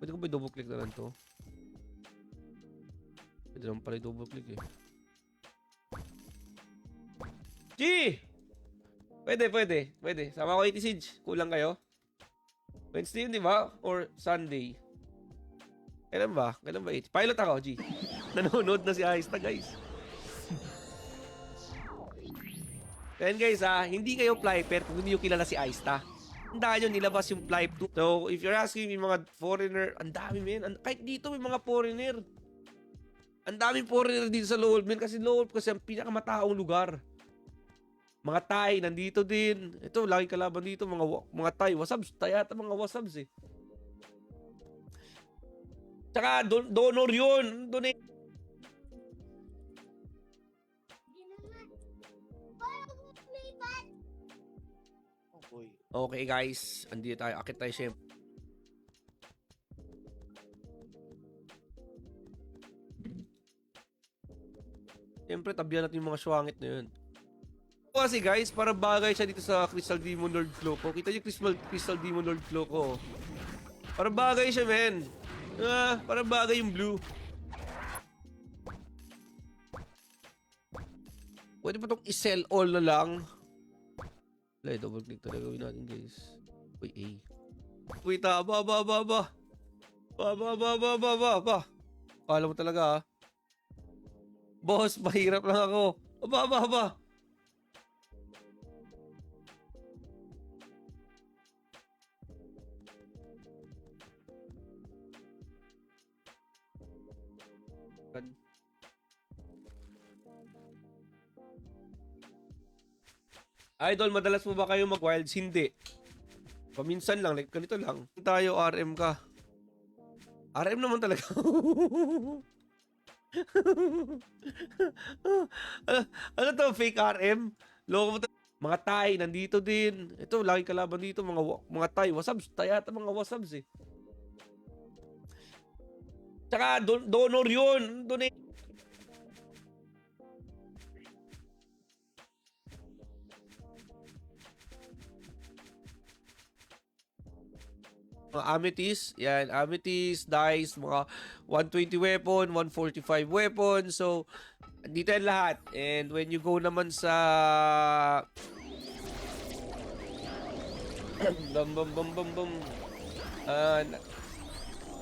Pwede ko ba double click na lang to? Pwede naman pala double click eh. G! Pwede. Sama ko 80 Siege. Kulang kayo? Wednesday yun, di ba? Or Sunday? Kailan ba? 80? Pilot ako, G. Nanonood na si Aista, guys. Then guys, hindi kayo Flyper kung hindi nyo kilala si Aista. Tandaan nyo, nilabas yung Flype 2. So, if you're asking me mga foreigner, ang dami, men. Kahit dito may mga foreigner. Ang daming foreigner dito sa Lowell, men. Kasi Lowell kasi ang pinakamataong lugar. Mga Thai, nandito din. Ito, lagi kalaban dito, mga Thai. Wasabs, Tayata mga wasabs eh. Tsaka, donor yun. Donate. Okay guys, andito tayo. Akit tayo syempre. Siyempre, tabihan natin yung mga swangit na yun. Kasi guys, para bagay siya dito sa Crystal Demon Lord Claw ko. Kita niyo Crystal Demon Lord Claw ko. Para bagay siya, men. Para bagay yung blue. Pwede pa itong i-sell all na lang. Wala, double click talaga gawin natin, guys. Uy, A. Wait, ba. Kala mo talaga, Boss, mahirap lang ako. Ba. Idol, madalas mo ba kayo mag-wilds? Hindi. Paminsan lang, like ganito lang. Tayo, RM ka. RM naman talaga. ano to, fake RM? Loko mo to. Mga Thai, nandito din. Ito, lagi kalaban dito, mga Thai. Wasabs, Tayata mga wasabs eh. Tsaka, donor yun. Donate. Mga amethyst, yan, amethyst, dice, mga 120 weapon, 145 weapon, so, dito yan lahat. And when you go naman sa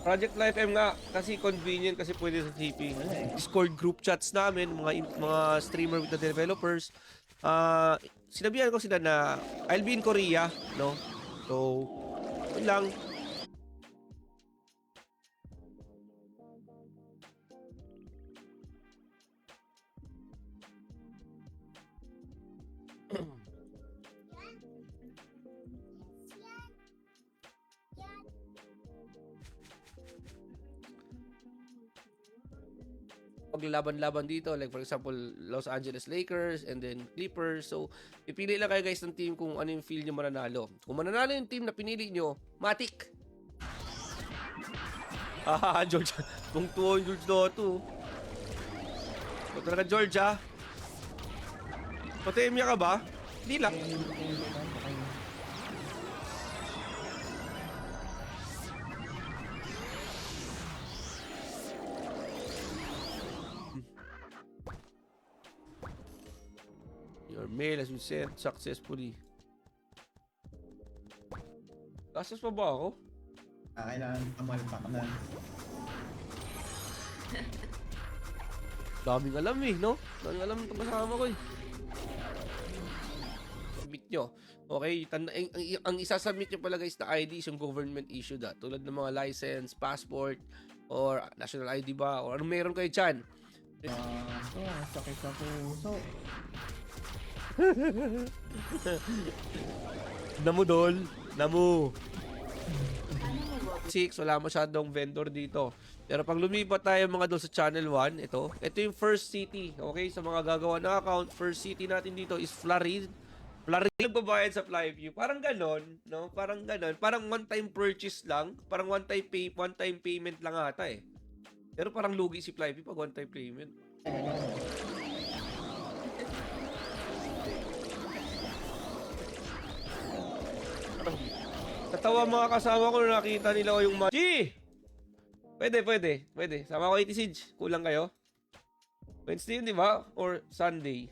Project Life M nga, kasi convenient, kasi pwede sa TP. Discord group chats namin, mga streamer with the developers. Sinabihan ko sila na I'll be in Korea, no? So, yun lang. Paglalaban-laban dito, like for example, Los Angeles Lakers and then Clippers. So, ipili lang kayo guys ng team kung ano yung feel nyo mananalo. Kung mananalo yung team na pinili nyo, Matic! George. Kung tuwa yung George Dotto. Ito talaga George, Patemya ka ba? Hindi lang. Your mail has been sent successfully. Gastos pa ba ako? Kailangan pamalpak na. Daming alam no? Daming alam itong kasama ko Submit nyo. Okay, ang isasubmit nyo pala guys na ID is yung government issued tulad ng mga license, passport, or national ID ba? Or anong meron kayo dyan? Sakit sa puso. Namudol. Namu. 6, wala masyadong vendor dito. Pero pag lumipat tayo mga doon sa channel 1, ito yung first city. Okay, sa mga gagawa ng account, first city natin dito is Florida. Nagbabayad sa Flyview. Parang ganon, no? Parang ganon. Parang one-time purchase lang. Parang one-time payment lang ata eh. Pero parang lugi si Flyview pag one-time payment. Natawa mga kasama ko na nakita nila ko yung G! Pwede. Sama ko 80 Siege. Kulang kayo? Wednesday yun, di ba? Or Sunday?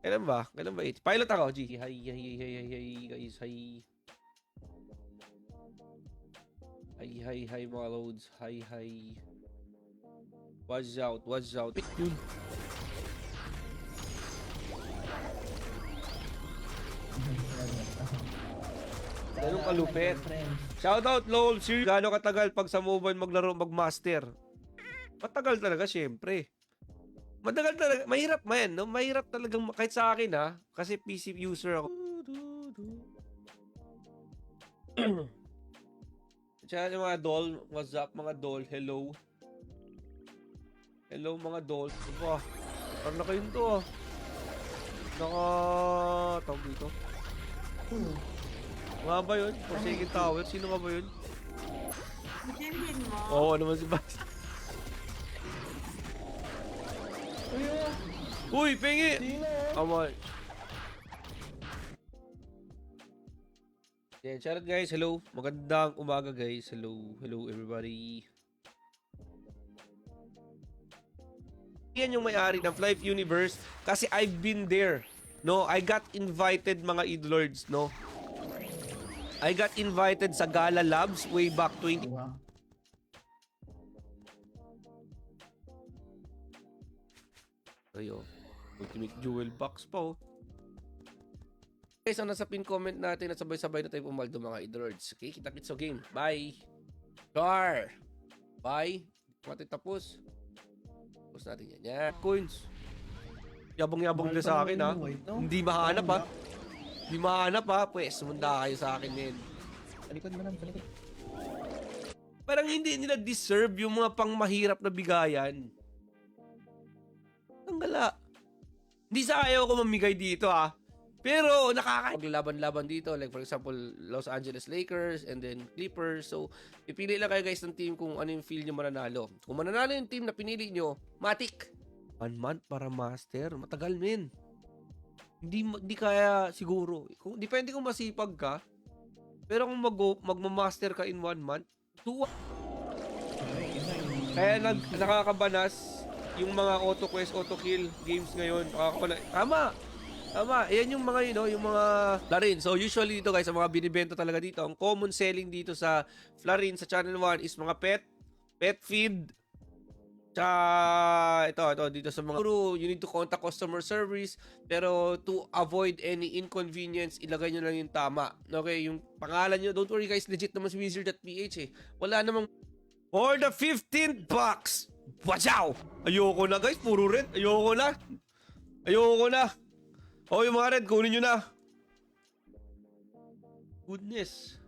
Kailan ba? 80? Pilot ako, G. Hi, guys. Hi, mga loads. Hi. Watch out. Wait, yun. Ganun kalupit. Shoutout, LOL. Seriously, gaano katagal pag sa mobile maglaro, magmaster? Matagal talaga, syempre. Matagal talaga. Mahirap man, no? Mahirap talagang, kahit sa akin, ha? Kasi PC user ako. Tsaka yung mga doll. What's up, mga doll? Hello. Hello, mga doll. Diba? Parang na kayo to, ah. Tawag dito. Nga ba yun? Forsaken Tower? Sino nga ba yun? Champion mo? Oo, naman si Bas. Uy, pengi! Come on. Yeah, shout out guys. Hello. Magandang umaga guys. Hello everybody. Yan yung may-ari ng Flight Universe kasi I've been there. No, I got invited mga idlords, no. I got invited sa Gala Labs way back 20. Ayo. Ultimate Jewel Box pa, oh. Guys, ang nasa pin comment natin at sabay-sabay na tayo pumaldo mga idlords. Okay, kita-kits sa game. Bye. Char. Bye. Mati tapos. Tapos natin yan. Yan. Coins. Yabang-yabang nila sa akin, ha. Hindi mahanap, ha. Hindi mahanap, ha. Pwes, sumunda kayo sa akin, men. Talikod mo lang, talikod. Parang hindi nila deserve yung mga pangmahirap na bigayan. Ang gala. Hindi sa ayaw ko mamigay dito, ha. Pero maglalaban-laban dito, like for example, Los Angeles Lakers and then Clippers. So, ipili lang kayo guys ng team kung ano yung feel nyo mananalo. Kung mananalo yung team na pinili nyo, matik. 1 month para master. Matagal, men. Hindi kaya siguro. Depende kung masipag ka. Pero kung magmamaster ka in 1 month, 2. Kaya nakakabanas yung mga auto quest, auto kill games ngayon. Tama. Ayan yung mga yung mga Flarin. So usually dito guys, ang mga binibenta talaga dito, ang common selling dito sa Flarin sa Channel 1 is mga pet feed. Ito dito sa mga you need to contact customer service, pero to avoid any inconvenience, ilagay nyo lang yung tama. Okay, yung pangalan nyo, don't worry guys, legit naman si Wizard.ph eh. Wala namang for the 15th box. Wajaw! Ayoko na guys, puro red. Ayoko na. Oh, yung mga red, kunin nyo na. Goodness.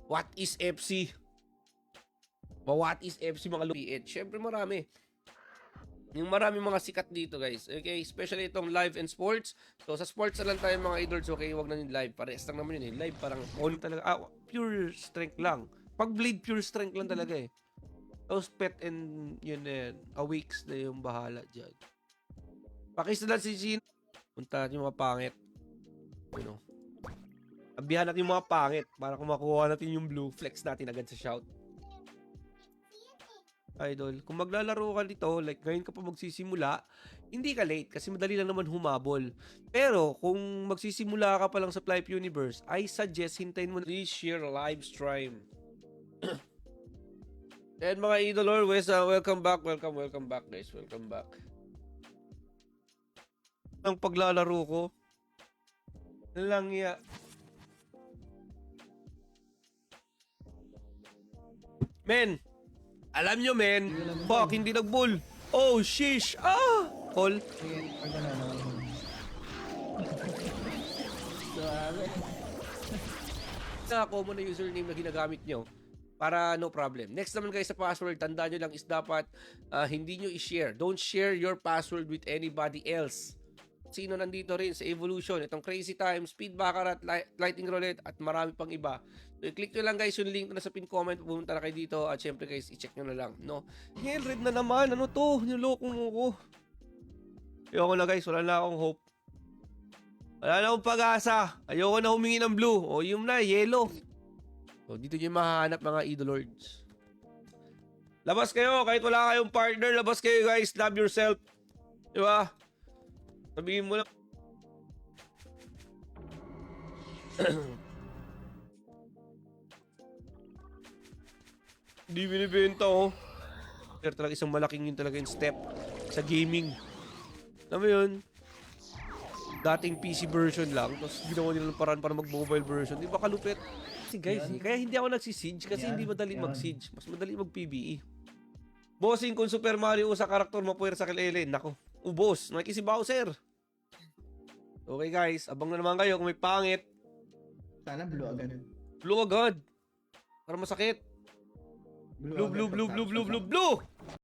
What is FC? What is FC mga lupiit? Siyempre marami. Yung marami mga sikat dito guys. Okay, especially itong live and sports. So sa sports na lang tayo mga idolers. Okay, wag na yung live. Pares lang naman yun eh. Live parang all talaga. Pure strength lang. Pag bleed, pure strength lang talaga eh. Tapos pet and yun awakes na yung bahala dyan. Pakistan si Gino. Punta natin yung mga pangit. Abihan natin yung mga pangit para kung makuha natin yung blue, flex natin agad sa shout. Idol, kung maglalaro ka dito, like ngayon ka pa magsisimula, hindi ka late kasi madali lang naman humabol. Pero kung magsisimula ka pa lang sa Flight Universe, I suggest hintayin mo na share live stream. And mga idol always, welcome back guys, welcome back. Ang paglalaro ko, lang ya. Men, alam nyo men, fuck, hindi nag-bull. Oh, sheesh. Call. Na common na username na ginagamit nyo para no problem. Next naman guys sa password, tandaan nyo lang is dapat hindi nyo i-share. Don't share your password with anybody else. Sino nandito rin sa Evolution, itong Crazy Time, Speed Baccarat, Lightning Roulette at marami pang iba. So i-click nyo lang guys yung link na nasa pin comment, pumunta na kayo dito at syempre guys i-check nyo na lang, no? Hell, red na naman, ano to? Niloko mo ko. Ayoko na guys, wala na akong hope. Wala na akong pag-asa. Ayoko na humingi ng blue. O yung na, yellow. So, dito nyo mahahanap mga idolords. Labas kayo, kahit wala kayong partner, labas kayo guys, love yourself. Diba? Sabihin mo lang. Hindi binibenta oh. Pero talaga isang malaking yun talaga yung step sa gaming. Alam mo yun? Dating PC version lang, tapos ginawa nila ng paraan para mag-mobile version. Di ba kalupit? Kasi guys, kaya hindi ako nagsisiege kasi hindi madali mag-siege. Mas madali mag-PvE. Bossing kung Super Mario sa karakter mapuwer sa kilele. Nako, ubos. Nakiki si Bowser. Okay guys, abang na naman kayo kung may pangit. Sana blue agad. Blue agad. Para masakit. Blue, blue, blue, blue, blue, blue, blue.